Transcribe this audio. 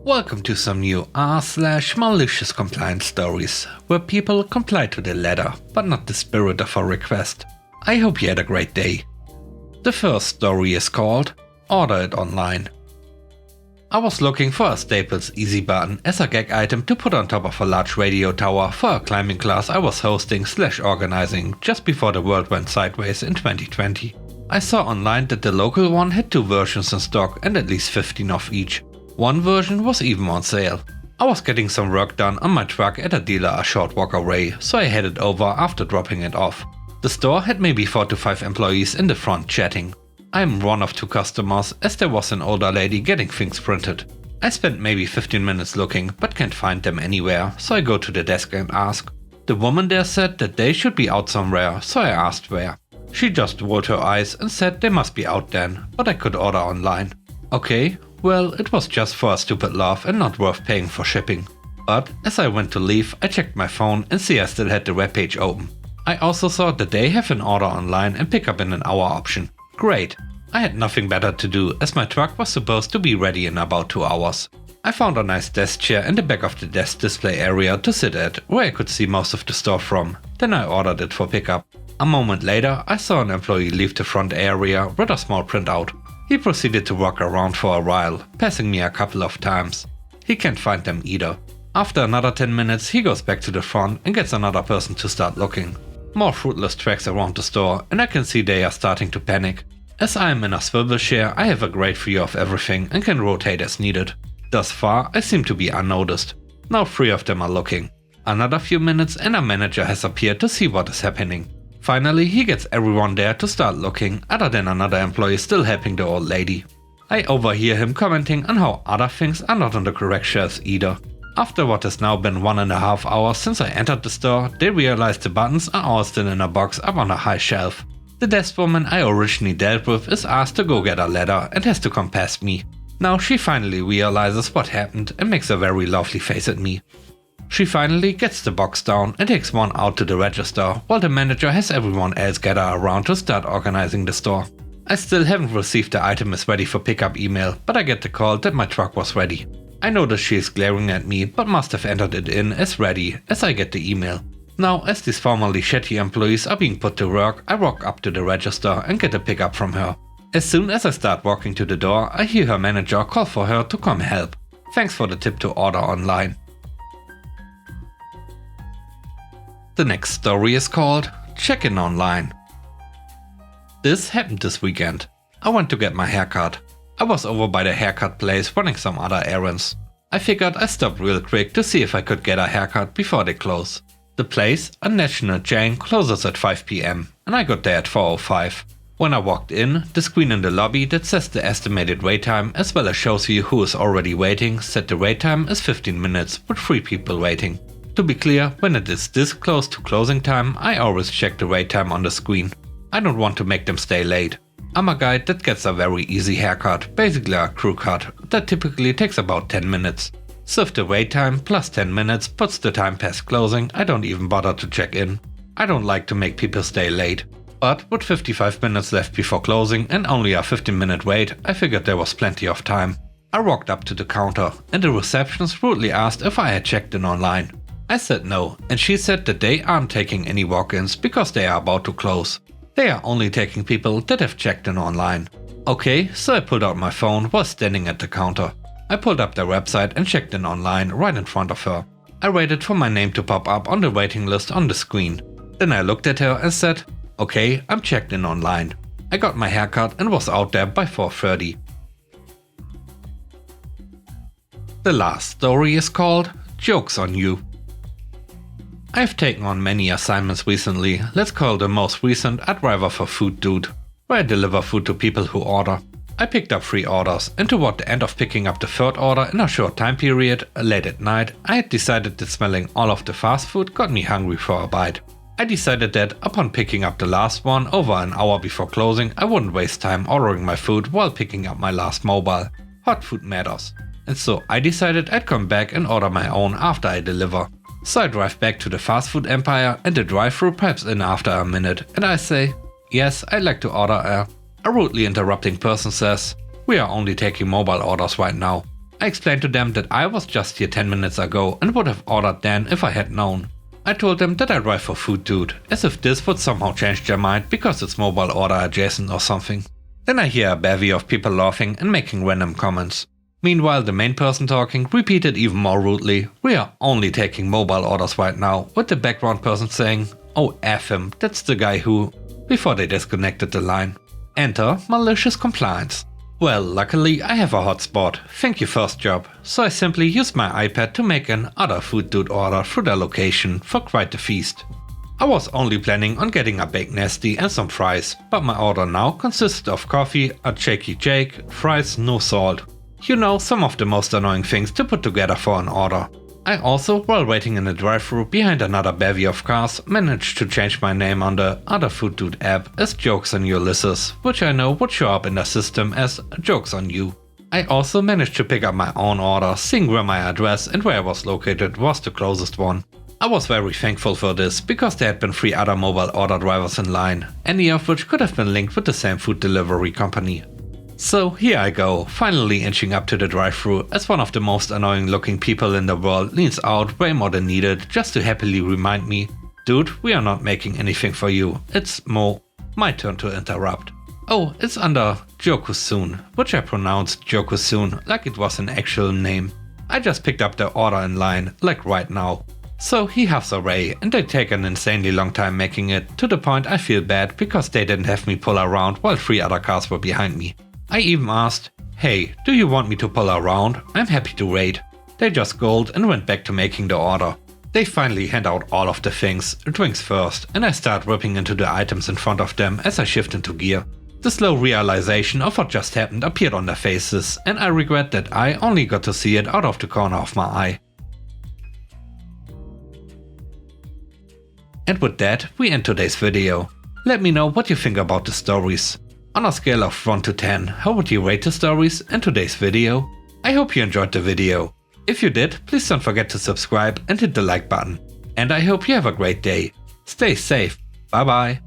Welcome to some new r/malicious compliance stories, where people comply to the letter, but not the spirit of a request. I hope you had a great day. The first story is called Order It Online. I was looking for a Staples easy button as a gag item to put on top of a large radio tower for a climbing class I was hosting/organizing just before the world went sideways in 2020. I saw online that the local one had 2 versions in stock and at least 15 of each. One version was even on sale. I was getting some work done on my truck at a dealer a short walk away, so I headed over after dropping it off. The store had maybe 4 to 5 employees in the front chatting. I am one of 2 customers, as there was an older lady getting things printed. I spent maybe 15 minutes looking, but can't find them anywhere, so I go to the desk and ask. The woman there said that they should be out somewhere, so I asked where. She just rolled her eyes and said they must be out then, but I could order online. Okay, well, it was just for a stupid laugh and not worth paying for shipping. But as I went to leave, I checked my phone and see I still had the webpage open. I also saw that they have an order online and pick up in an hour option. Great! I had nothing better to do as my truck was supposed to be ready in about 2 hours. I found a nice desk chair in the back of the desk display area to sit at, where I could see most of the store from. Then I ordered it for pickup. A moment later, I saw an employee leave the front area with a small printout. He proceeded to walk around for a while, passing me a couple of times. He can't find them either. After another 10 minutes, he goes back to the front and gets another person to start looking. More fruitless tracks around the store, and I can see they are starting to panic. As I am in a swivel chair, I have a great view of everything and can rotate as needed. Thus far, I seem to be unnoticed. Now 3 of them are looking. Another few minutes and a manager has appeared to see what is happening. Finally, he gets everyone there to start looking, other than another employee still helping the old lady. I overhear him commenting on how other things are not on the correct shelves either. After what has now been 1.5 hours since I entered the store, they realize the buttons are all still in a box up on a high shelf. The desk woman I originally dealt with is asked to go get a ladder and has to come past me. Now she finally realizes what happened and makes a very lovely face at me. She finally gets the box down and takes one out to the register, while the manager has everyone else gather around to start organizing the store. I still haven't received the item is ready for pickup email, but I get the call that my truck was ready. I notice she is glaring at me, but must have entered it in as ready as I get the email. Now, as these formerly shitty employees are being put to work, I walk up to the register and get a pickup from her. As soon as I start walking to the door, I hear her manager call for her to come help. Thanks for the tip to order online. The next story is called Check-in Online. This happened this weekend. I went to get my haircut. I was over by the haircut place running some other errands. I figured I stopped real quick to see if I could get a haircut before they close. The place, a national chain, closes at 5 PM and I got there at 4:05. When I walked in, the screen in the lobby that says the estimated wait time as well as shows you who is already waiting said the wait time is 15 minutes with 3 people waiting. To be clear, when it is this close to closing time, I always check the wait time on the screen. I don't want to make them stay late. I'm a guy that gets a very easy haircut, basically a crew cut, that typically takes about 10 minutes. So if the wait time plus 10 minutes puts the time past closing, I don't even bother to check in. I don't like to make people stay late. But with 55 minutes left before closing and only a 15-minute wait, I figured there was plenty of time. I walked up to the counter and the receptionist rudely asked if I had checked in online. I said no, and she said that they aren't taking any walk-ins because they are about to close. They are only taking people that have checked in online. Okay, so I pulled out my phone while standing at the counter. I pulled up their website and checked in online right in front of her. I waited for my name to pop up on the waiting list on the screen. Then I looked at her and said, okay, I'm checked in online. I got my haircut and was out there by 4:30. The last story is called Joke's on You. I've taken on many assignments recently. Let's call the most recent a driver for food dude, where I deliver food to people who order. I picked up 3 orders, and toward the end of picking up the 3rd order in a short time period, late at night, I had decided that smelling all of the fast food got me hungry for a bite. I decided that upon picking up the last one over an hour before closing, I wouldn't waste time ordering my food while picking up my last mobile. Hot food matters. And so I decided I'd come back and order my own after I deliver. So I drive back to the fast food empire and the drive-thru pipes in after a minute and I say, yes, I'd like to order a rudely interrupting person says, we are only taking mobile orders right now. I explained to them that I was just here 10 minutes ago and would have ordered then if I had known. I told them that I drive for food dude, as if this would somehow change their mind because it's mobile order adjacent or something. Then I hear a bevy of people laughing and making random comments. Meanwhile, the main person talking repeated even more rudely, "We are only taking mobile orders right now," with the background person saying, "Oh F him, that's the guy who," before they disconnected the line. Enter malicious compliance. Well, luckily I have a hotspot, thank you first job, so I simply used my iPad to make an other food dude order through their location for quite the feast. I was only planning on getting a baked nasty and some fries, but my order now consisted of coffee, a shaky shake, fries, no salt. You know, some of the most annoying things to put together for an order. I also, while waiting in the drive-thru behind another bevy of cars, managed to change my name on the Other Food Dude app as Jokes on Ulysses, which I know would show up in the system as Jokes on You. I also managed to pick up my own order, seeing where my address and where I was located was the closest one. I was very thankful for this, because there had been 3 other mobile order drivers in line, any of which could have been linked with the same food delivery company. So here I go, finally inching up to the drive-thru as one of the most annoying looking people in the world leans out way more than needed just to happily remind me, "Dude, we are not making anything for you, it's my turn to interrupt." Oh, it's under Jokusun, which I pronounced Jokusun like it was an actual name. I just picked up the order in line, like right now. So he huffs away and they take an insanely long time making it, to the point I feel bad because they didn't have me pull around while 3 other cars were behind me. I even asked, "Hey, do you want me to pull around? I'm happy to wait." They just gulped and went back to making the order. They finally hand out all of the things, drinks first, and I start ripping into the items in front of them as I shift into gear. The slow realization of what just happened appeared on their faces, and I regret that I only got to see it out of the corner of my eye. And with that, we end today's video. Let me know what you think about the stories. On a scale of 1 to 10, how would you rate the stories and today's video? I hope you enjoyed the video. If you did, please don't forget to subscribe and hit the like button. And I hope you have a great day. Stay safe. Bye bye.